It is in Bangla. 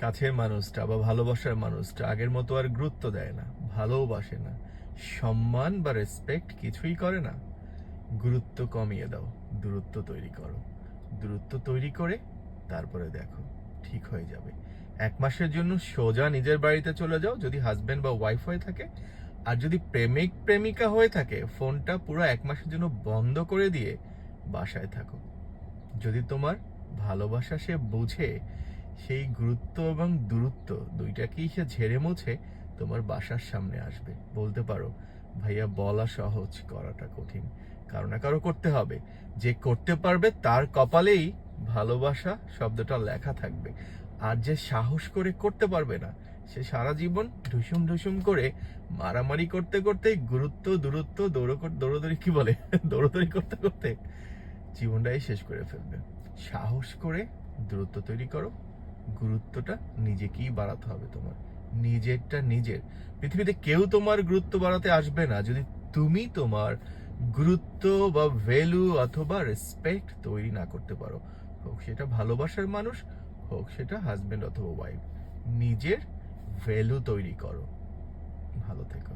কাছের মানুষটা বা ভালোবাসার মানুষটা আগের মতো আর গুরুত্ব দেয় না, ভালোবাসে না, সম্মান বা রেসপেক্ট কিছুই করে না, গুরুত্ব কমিয়ে দাও, দূরত্ব তৈরি করো। দূরত্ব তৈরি করে তারপরে দেখো ঠিক হয়ে যাবে। 1 মাসের জন্য সোজা নিজের বাড়িতে চলে যাও যদি হাজবেন্ড বা ওয়াইফ হয়ে থাকে। আর যদি প্রেমিক প্রেমিকা হয়ে থাকে, ফোনটা পুরো 1 মাসের জন্য বন্ধ করে দিয়ে বাসায় থাকো। যদি তোমার ভালোবাসা সে বুঝে, সেই গুরুত্ব এবং দূরত্ব দুইটাকেই সে ঝেড়ে মুছে তোমার বাসার সামনে আসবে। বলতে পারো, ভাইয়া বলা সহজ, করাটা কঠিন। কারো না কারো করতে হবে। যে করতে পারবে তার কপালেই ভালোবাসা শব্দটা লেখা থাকবে। আর যে সাহস করে করতে পারবে না, সে সারা জীবন ঢুসুম ঢুসুম করে মারামারি করতে করতে, গুরুত্ব দূরত্ব দৌড়দৌড়ি কি বলে দৌড়দৌড়ি করতে করতে জীবনটাই শেষ করে ফেলবে। সাহস করে দূরত্ব তৈরি করো। গুরুত্বটা নিজেকেই বাড়াতে হবে তোমার, নিজেরটা নিজের। পৃথিবীতে কেউ তোমার গুরুত্ব বাড়াতে আসবে না যদি তুমি তোমার গুরুত্ব বা ভ্যালু অথবা রেসপেক্ট তৈরি না করতে পারো। হোক সেটা ভালোবাসার মানুষ, হোক সেটা হাজবেন্ড অথবা ওয়াইফ। নিজের ভ্যালু তৈরি করো। ভালো থেকো।